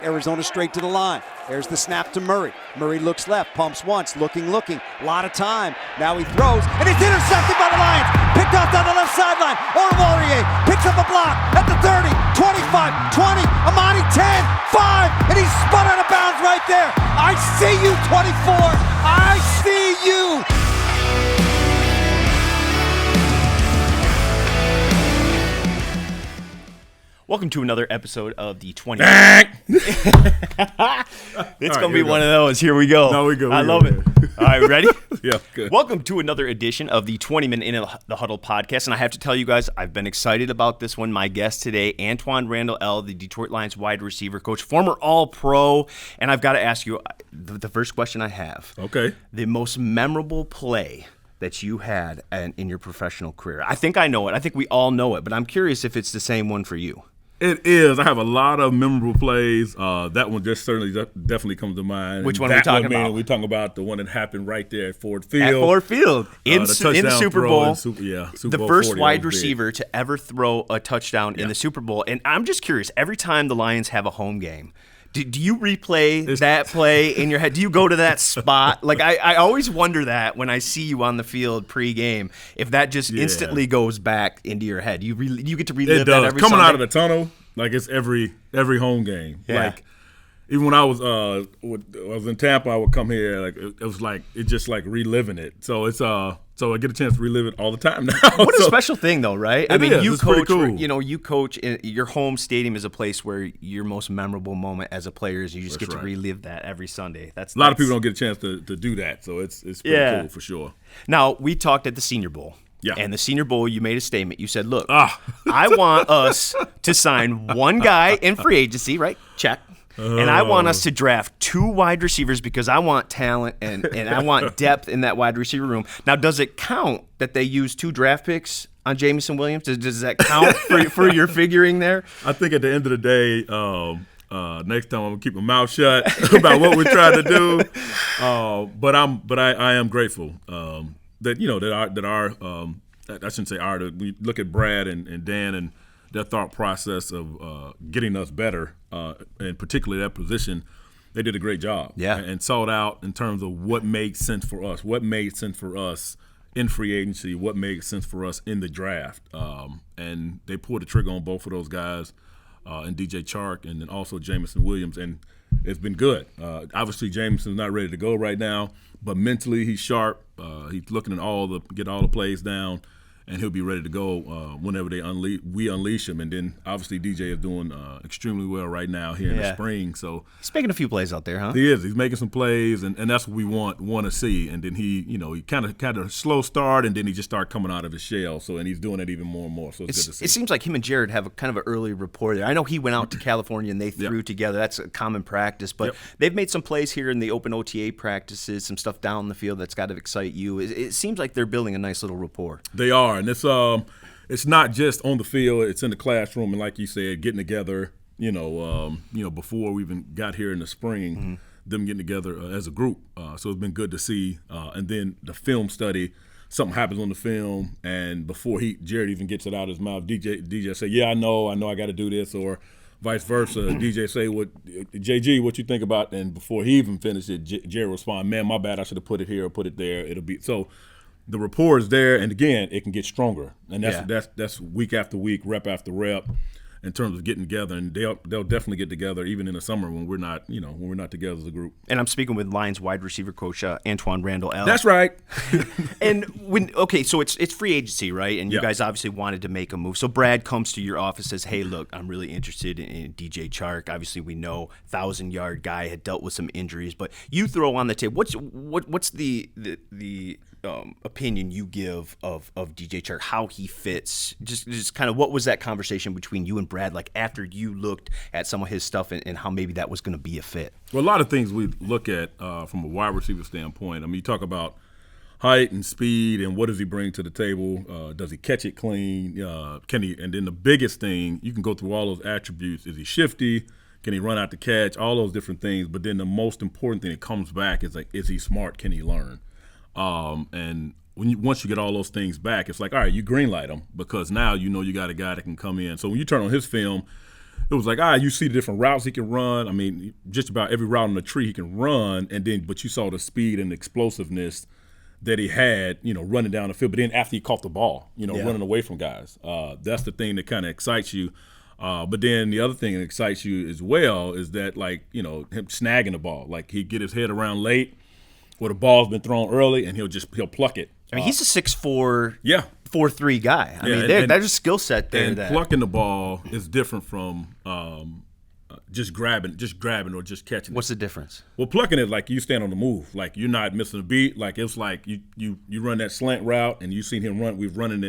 Arizona straight to the line. There's the snap to Murray. Murray looks left, pumps once, looking. A lot of time. Now he throws, and it's intercepted by the Lions. Picked off down the left sideline. Oruwariye picks up a block at the 30, 25, 20, Amani 10, 5, and he's spun out of bounds right there. I see you, 24. I see you. Welcome to another episode of the 20. It's going to be one of those. Here we go. No, we go. I love it. All right, ready? Yeah, good. Welcome to another edition of the 20-Minute in the Huddle podcast. And I have to tell you guys, I've been excited about this one. My guest today, Antwaan Randle, the Detroit Lions wide receiver coach, former All-Pro. And I've got to ask you the first question I have. Okay. The most memorable play that you had in your professional career. I think I know it. I think we all know it. But I'm curious if it's the same one for you. It is. I have a lot of memorable plays. That one just definitely comes to mind. Which one are we talking about? We're talking about the one that happened right there at Ford Field. At Ford Field. In the Super Bowl. Super the Bowl first 40, wide receiver to ever throw a touchdown in the Super Bowl. And I'm just curious, every time the Lions have a home game, do you replay that play in your head? Do you go to that spot? Like, I always wonder that when I see you on the field pregame, if that just instantly goes back into your head. You get to relive that every Coming Sunday? out of the tunnel, like it's every home game. Yeah. Like, even when I was in Tampa, I would come here. Like it was like it's just like reliving it. So it's so I get a chance to relive it all the time now. What a special thing, though, right? I mean, you it's pretty coach. cool. You coach. Your home stadium is a place where your most memorable moment as a player is. You just get to relive that every Sunday. A lot of people don't get a chance to do that. So it's pretty cool for sure. Now we talked at the Senior Bowl. Yeah. And the Senior Bowl, you made a statement. You said, look, I want us to sign one guy in free agency, right? Check. And I want us to draft 2 wide receivers because I want talent and I want depth in that wide receiver room. Now, does it count that they use 2 draft picks on Jameson Williams? Does that count for your figuring there? I think at the end of the day, next time I'm gonna keep my mouth shut about what we're trying to do. But I am grateful that I shouldn't say that we look at Brad and Dan and their thought process of getting us better, and particularly that position, they did a great job. Yeah. And sought out in terms of what made sense for us, what made sense for us in free agency, what made sense for us in the draft. And they pulled the trigger on both of those guys, and DJ Chark and then also Jameson Williams, and it's been good. Obviously, Jameson's not ready to go right now, but mentally he's sharp. He's looking at get all the plays down, and he'll be ready to go whenever we unleash him. And then obviously DJ is doing extremely well right now here in the spring. So he's making a few plays out there, huh? He is. He's making some plays, and that's what we want to see. And then he kind of slow start, and then he just started coming out of his shell. So and he's doing it even more and more. So it's good to see. It seems like him and Jared have a kind of an early rapport there. I know he went out to California and they threw together. That's a common practice, but they've made some plays here in the open OTA practices, some stuff down the field that's got to excite you. It seems like they're building a nice little rapport. They are. And it's not just on the field; it's in the classroom, and like you said, getting together. Before we even got here in the spring, them getting together as a group. So it's been good to see. And then the film study, something happens on the film, and before Jared even gets it out of his mouth, DJ say, "Yeah, I know, I got to do this," or vice versa. DJ say, JG, what you think about? And before he even finished it, Jared respond, "Man, my bad, I should have put it here or put it there." It'll be so. The rapport is there, and again, it can get stronger, and that's week after week, rep after rep, in terms of getting together, and they'll definitely get together even in the summer when we're not together as a group. And I'm speaking with Lions wide receiver coach Antwaan Randle. That's right. And so it's free agency, right? And you guys obviously wanted to make a move. So Brad comes to your office, says, "Hey, look, I'm really interested in DJ Chark. Obviously, we know 1,000-yard guy had dealt with some injuries, but you throw on the table. What's the opinion you give of DJ Chark, how he fits? Just kind of what was that conversation between you and Brad like after you looked at some of his stuff and how maybe that was going to be a fit? Well, a lot of things we look at from a wide receiver standpoint. I mean, you talk about height and speed and what does he bring to the table? Does he catch it clean? Can he? And then the biggest thing, you can go through all those attributes. Is he shifty? Can he run out the catch? All those different things. But then the most important thing that comes back is like, is he smart? Can he learn? And once you get all those things back, it's like, all right, you green light him because now you know you got a guy that can come in. So when you turn on his film, it was like, you see the different routes he can run. I mean, just about every route on the tree he can run, but you saw the speed and the explosiveness that he had, running down the field. But then after he caught the ball, running away from guys, that's the thing that kind of excites you. But then the other thing that excites you as well is that, like, him snagging the ball. Like, he'd get his head around late where the ball's been thrown early, and he'll pluck it. I mean, he's a 6'4", yeah, 4'3" guy. I mean, there's a skill set there. And plucking the ball is different from just grabbing or just catching. What's the difference? Well, plucking it, like, you stand on the move, like you're not missing a beat. Like, it's like you run that slant route, and you've seen him run. We've run it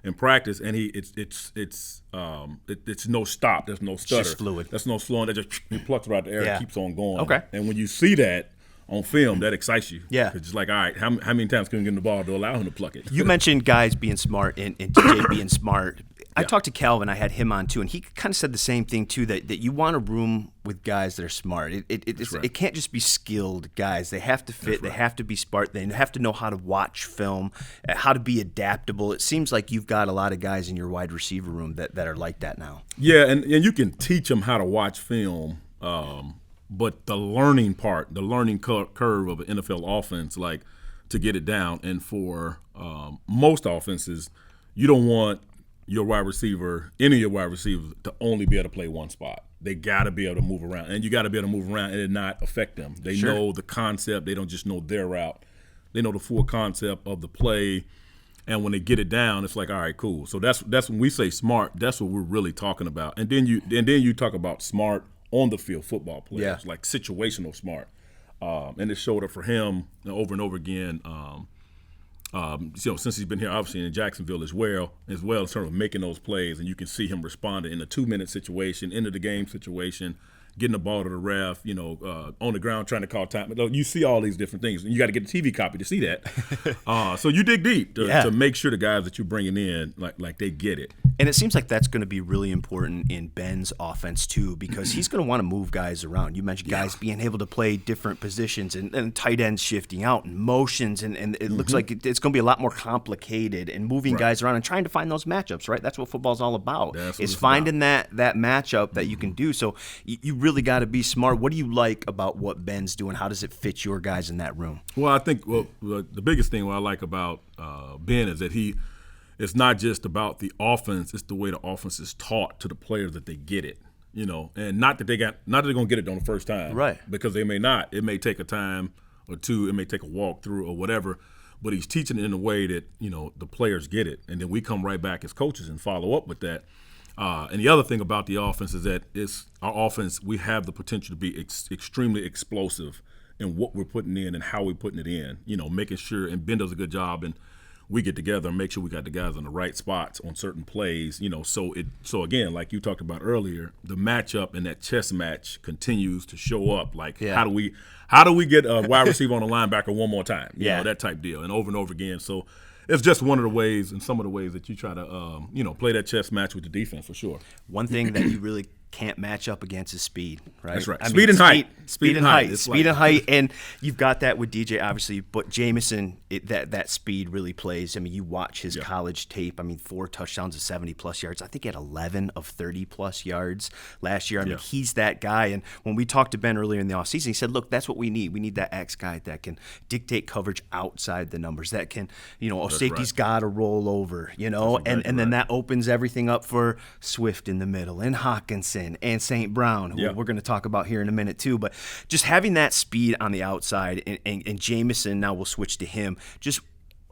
in practice, and it's no stop. There's no stutter. It's just fluid. There's no slowing. That just he plucks right the air and keeps on going. Okay. And when you see that on film, that excites you. Yeah. It's like, all right, how many times can we get the ball to allow him to pluck it? You mentioned guys being smart and DJ being smart. I talked to Calvin. I had him on too, and he kind of said the same thing too. That you want a room with guys that are smart. It can't just be skilled guys. They have to fit. They have to be smart. They have to know how to watch film, how to be adaptable. It seems like you've got a lot of guys in your wide receiver room that are like that now. Yeah, and you can teach them how to watch film. But the learning part, the learning curve of an NFL offense, like, to get it down, and for most offenses, you don't want your wide receiver, any of your wide receivers, to only be able to play one spot. They got to be able to move around, and you got to be able to move around and it not affect them. They know the concept. They don't just know their route. They know the full concept of the play, and when they get it down, it's like, all right, cool. So that's when we say smart. That's what we're really talking about. And then you talk about smart on the field football players, like situational smart, and it showed up for him over and over again. Since he's been here, obviously in Jacksonville as well in terms of making those plays, and you can see him responding in a 2-minute situation, into the game situation, getting the ball to the ref, on the ground trying to call time. You see all these different things, and you got to get a TV copy to see that. So you dig deep to make sure the guys that you're bringing in, like they get it. And it seems like that's going to be really important in Ben's offense too, because he's going to want to move guys around. You mentioned guys being able to play different positions and tight ends shifting out and motions, and it looks like it's going to be a lot more complicated and moving guys around and trying to find those matchups, right? That's what football's all about, is finding that matchup that you can do. So you really got to be smart. What do you like about what Ben's doing? How does it fit your guys in that room? Well, I think the biggest thing what I like about Ben is that it's not just about the offense; it's the way the offense is taught to the players that they get it, and not that they're gonna get it on the first time, right? Because they may not. It may take a time or two. It may take a walkthrough or whatever. But he's teaching it in a way that the players get it, and then we come right back as coaches and follow up with that. And the other thing about the offense is that our offense. We have the potential to be extremely explosive in what we're putting in and how we're putting it in. Making sure, and Ben does a good job, and we get together and make sure we got the guys in the right spots on certain plays. So again, like you talked about earlier, the matchup and that chess match continues to show up. Like, how do we get a wide receiver on a linebacker one more time? That type deal, and over again. So it's just one of the ways, and some of the ways that you try to play that chess match with the defense, for sure. One thing that you really can't match up against his speed, right? That's right. Speed and height. Speed and height. And you've got that with DJ, obviously, but Jameson, that speed really plays. I mean, you watch his college tape. I mean, 4 touchdowns of 70-plus yards. I think he had 11 of 30-plus yards last year. I mean, he's that guy. And when we talked to Ben earlier in the offseason, he said, look, that's what we need. We need that X guy that can dictate coverage outside the numbers, that can, safety's got to roll over, and then that opens everything up for Swift in the middle and Hawkinson and St. Brown, who we're going to talk about here in a minute too. But just having that speed on the outside, and Jameson, now we'll switch to him, just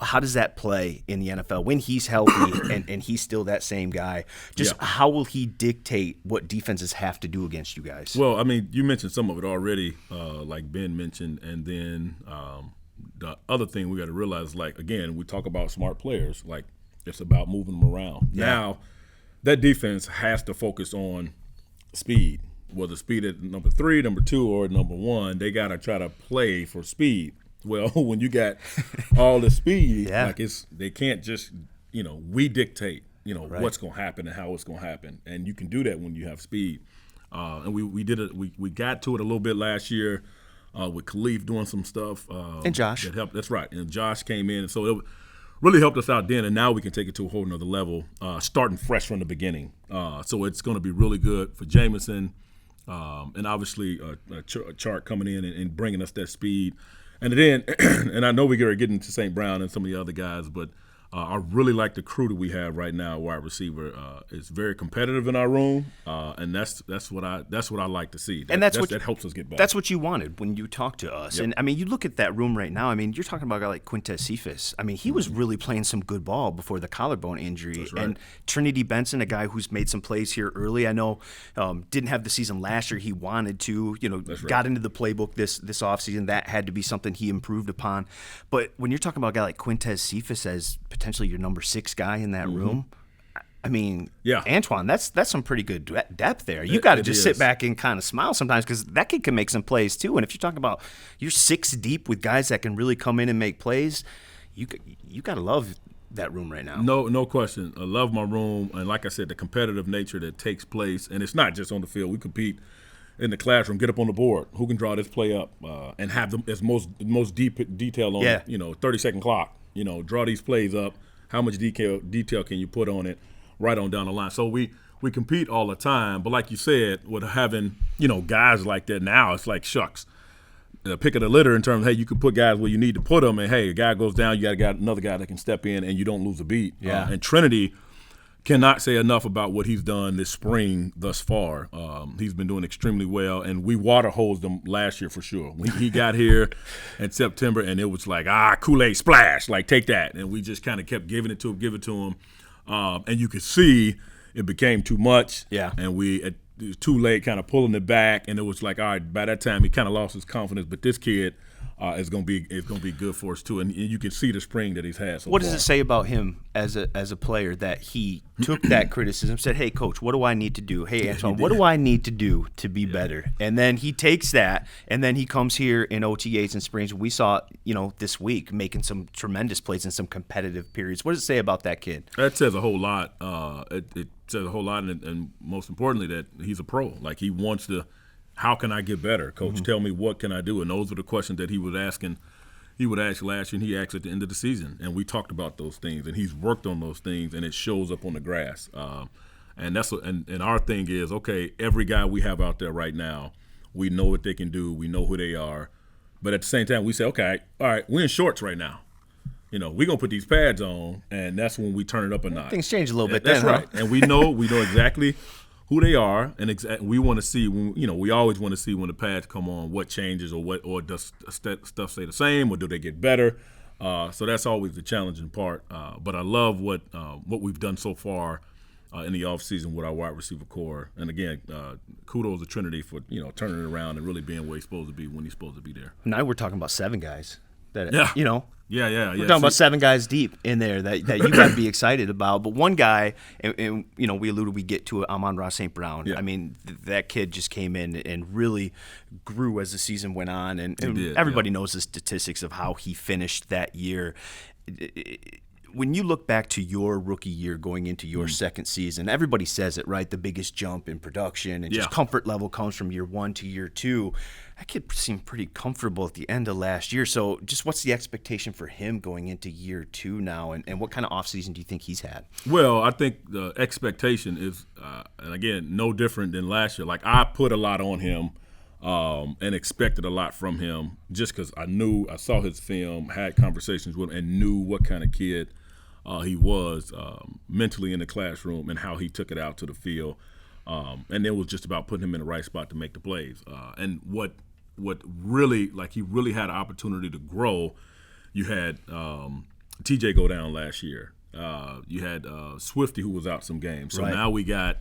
how does that play in the NFL when he's healthy and he's still that same guy? Just how will he dictate what defenses have to do against you guys? Well, I mean, you mentioned some of it already, like Ben mentioned, and then the other thing we got to realize, like, again, we talk about smart players, like, it's about moving them around. Now, that defense has to focus on speed, whether speed at number 3, number 2, or number 1. They got to try to play for speed. Well, when you got all the speed, like, they can't just, we dictate, what's going to happen and how it's going to happen. And you can do that when you have speed. And we did it. We got to it a little bit last year with Khalif doing some stuff. And Josh. That helped. That's right. And Josh came in. And so really helped us out then, and now we can take it to a whole nother level, starting fresh from the beginning. So it's going to be really good for Jameson, and obviously Chark coming in and bringing us that speed. And then, and I know we're getting to St. Brown and some of the other guys, but I really like the crew that we have right now. Wide receiver is very competitive in our room, and that's what I like to see. That helps us get better. That's what you wanted when you talked to us. Yep. And I mean, you look at that room right now. I mean, you're talking about a guy like Quintez Cephas. I mean, he was really playing some good ball before the collarbone injury. That's right. And Trinity Benson, a guy who's made some plays here early. I know didn't have the season last year. He wanted to, got into the playbook this offseason. That had to be something he improved upon. But when you're talking about a guy like Quintez Cephas as potentially your number 6 guy in that room, I mean, Antwaan, that's some pretty good depth there. You got to just sit back and kind of smile sometimes because that kid can make some plays too. And if you're talking about you're 6 deep with guys that can really come in and make plays, you got to love that room right now. No question. I love my room, and like I said, the competitive nature that takes place, and it's not just on the field. We compete in the classroom, get up on the board. Who can draw this play up and have them as most deep detail on 30-second clock. Draw these plays up. How much detail can you put on it right on down the line? So we compete all the time. But like you said, with having, guys like that now, it's like shucks. Pick of the litter in terms of, hey, you can put guys where you need to put them. And, hey, a guy goes down, you got another guy that can step in and you don't lose a beat. Yeah. And Trinity cannot say enough about what he's done this spring thus far. He's been doing extremely well, and we water hosed him last year for sure. When he got here in September, and it was like, Kool-Aid splash, like take that. And we just kind of kept giving it to him. And you could see it became too much. Yeah. And it was too late kind of pulling it back, and it was like, all right, by that time he kind of lost his confidence. But this kid is going to be good for us too, and you can see the spring that he's had so What far. does it say about him as a player that he took that criticism, said, hey, coach, what do I need to do? Hey, Antwaan, what do I need to do to be better? And then he takes that, and then he comes here in OTAs and springs. We saw, this week making some tremendous plays in some competitive periods. What does it say about that kid? That says a whole lot. It says a whole lot, and most importantly, that he's a pro. Like, he wants to. How can I get better, Coach? Tell me, what can I do? And those were the questions that he was asking. He would ask last year, and he asked at the end of the season. And we talked about those things, and he's worked on those things, and it shows up on the grass. And our thing is, okay, every guy we have out there right now, we know what they can do, we know who they are, but at the same time, we say, okay, all right, we're in shorts right now. We're gonna put these pads on, and that's when we turn it up a notch. Things change a little bit. That's then, right, huh? and we know exactly who they are, and we want to see when we always want to see when the pads come on what changes or does stuff stay the same or do they get better. So that's always the challenging part. But I love what we've done so far in the offseason with our wide receiver core. And again, kudos to Trinity for turning it around and really being where he's supposed to be when he's supposed to be there. Now we're talking about 7 guys. That Yeah. We're talking about 7 guys deep in there that you got to be excited about. But one guy, and we get to Amon-Ra St. Brown. Yeah. I mean, that kid just came in and really grew as the season went on. And did, everybody knows the statistics of how he finished that year. When you look back to your rookie year going into your second season, everybody says it, right? The biggest jump in production and just comfort level comes from year 1 to year 2. That kid seemed pretty comfortable at the end of last year. So just what's the expectation for him going into year 2 now, and what kind of offseason do you think he's had? Well, I think the expectation is, and again, no different than last year. Like, I put a lot on him and expected a lot from him just because I saw his film, had conversations with him, and knew what kind of kid he was mentally in the classroom and how he took it out to the field. And it was just about putting him in the right spot to make the plays. And what really, like, he really had an opportunity to grow. You had TJ go down last year. You had Swifty, who was out some games. So now we got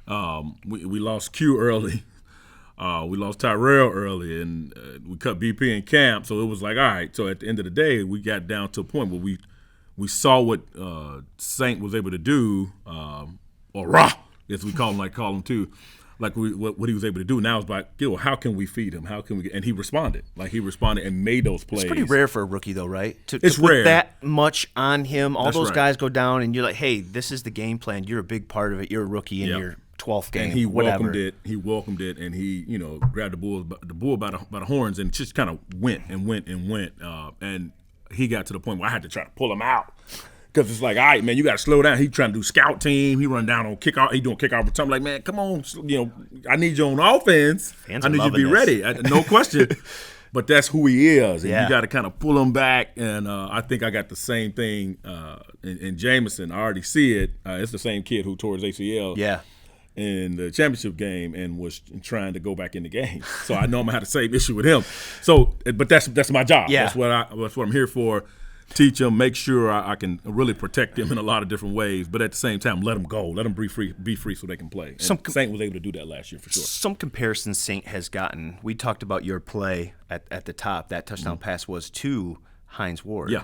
we lost Q early. We lost Tyrell early, and we cut BP in camp. So it was like, all right. So at the end of the day, we got down to a point where we saw what Saint was able to do, or Ra, as we call him too, like what he was able to do. Now it's like, how can we feed him? How can we? And he responded. Like, he responded and made those plays. It's pretty rare for a rookie, though, right? To it's put rare. That much on him. All That's those right. guys go down, and you're like, hey, this is the game plan. You're a big part of it. You're a rookie in your 12th game. And he whatever. welcomed it, and he grabbed the bull by the horns and just kind of went. And he got to the point where I had to try to pull him out. Because it's like, all right, man, you got to slow down. He trying to do scout team. He run down on kickoff. He doing kickoff return. I'm like, man, come on. I need you on offense. Fans I need you to be ready. No question. But that's who he is. And you got to kind of pull him back. And I think I got the same thing in Jameson. I already see it. It's the same kid who tore his ACL in the championship game and was trying to go back in the game. So I know I'm going to have the same issue with him. So, but that's my job. Yeah. That's what I'm here for. Teach him, make sure I can really protect him in a lot of different ways, but at the same time, let him go. Let him be free so they can play. And St. was able to do that last year for sure. Some comparisons St. has gotten. We talked about your play at the top. That touchdown pass was to Hines Ward. Yeah.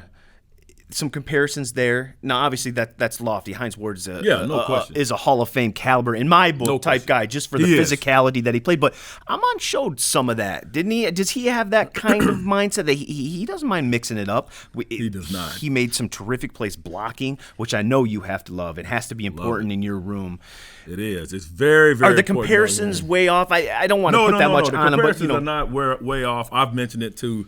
Some comparisons there. Now, obviously, that's lofty. Hines Ward is a Hall of Fame caliber, in my book, type guy, just for the physicality that he played. But Amon showed some of that, didn't he? Does he have that kind of mindset that he doesn't mind mixing it up? He does not. He made some terrific plays blocking, which I know you have to love. It has to be important in your room. It is. It's very, very important. Are the comparisons way off? I don't want to put that much on him. The comparisons are not way off. I've mentioned it to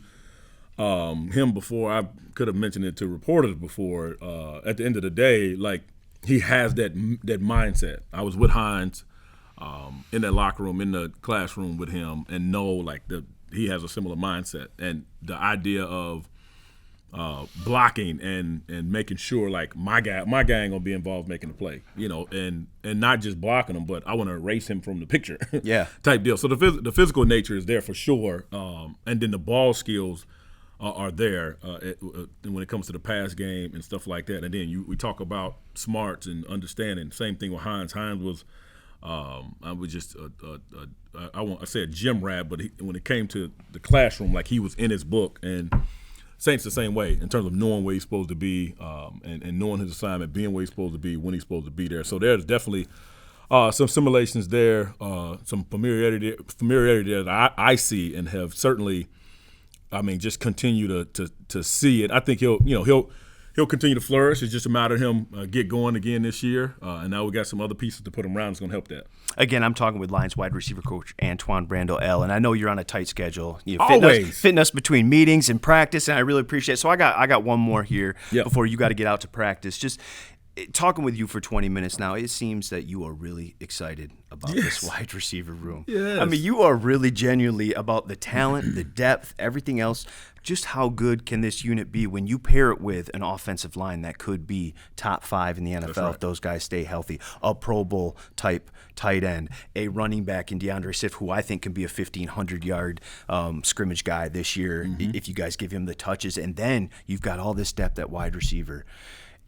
him before. I could have mentioned it to reporters before. At the end of the day, like, he has that mindset. I was with Hines in that locker room, in the classroom with him, and know like he has a similar mindset. And the idea of blocking and making sure like my guy ain't gonna be involved making the play, and not just blocking him, but I want to erase him from the picture, type deal. So the physical nature is there for sure, and then the ball skills are there when it comes to the pass game and stuff like that. And then we talk about smarts and understanding. Same thing with Hines. Hines was, I was just I say a gym rat, but when it came to the classroom, like, he was in his book. And Saint's the same way in terms of knowing where he's supposed to be, and knowing his assignment, being where he's supposed to be, when he's supposed to be there. So there's definitely some simulations there, some familiarity that I see and have certainly. I mean, just continue to see it. I think he'll continue to flourish. It's just a matter of him get going again this year. And now we got some other pieces to put him around. It's going to help that. Again, I'm talking with Lions wide receiver coach Antwaan Randle, and I know you're on a tight schedule. Always fitting us between meetings and practice, and I really appreciate it. So I got one more here before you got to get out to practice. Just talking with you for 20 minutes now, it seems that you are really excited about this wide receiver room. Yes. I mean, you are really genuinely about the talent, the depth, everything else. Just how good can this unit be when you pair it with an offensive line that could be top 5 in the NFL if those guys stay healthy, a Pro Bowl type tight end, a running back in DeAndre Swift, who I think can be a 1,500-yard scrimmage guy this year if you guys give him the touches, and then you've got all this depth at wide receiver.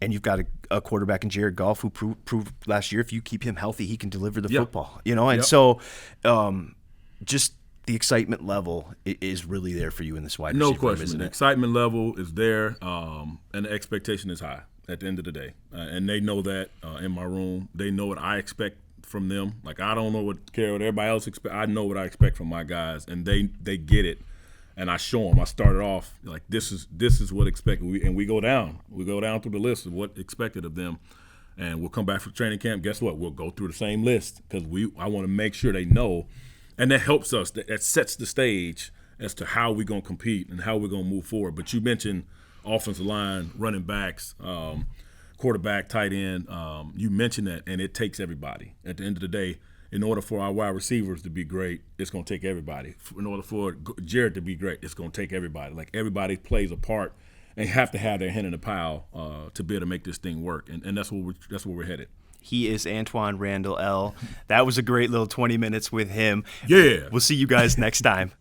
And you've got a quarterback in Jared Goff who proved last year if you keep him healthy, he can deliver the football. And so just the excitement level is really there for you in this wide receiver room, no question. isn't it? The excitement level is there, and the expectation is high at the end of the day. And they know that in my room. They know what I expect from them. Like, I don't know what everybody else expects. I know what I expect from my guys, and they get it. And I show them. I started off like this is what expected, and we go down. We go down through the list of what expected of them, and we'll come back for training camp. Guess what? We'll go through the same list because I want to make sure they know, and that helps us. That sets the stage as to how we're gonna compete and how we're gonna move forward. But you mentioned offensive line, running backs, quarterback, tight end. You mentioned that, and it takes everybody. At the end of the day, in order for our wide receivers to be great, it's going to take everybody. In order for Jared to be great, it's going to take everybody. Like, everybody plays a part and have to have their hand in the pile to be able to make this thing work. And that's where we're headed. He is Antwaan Randle, L. That was a great little 20 minutes with him. Yeah. We'll see you guys next time.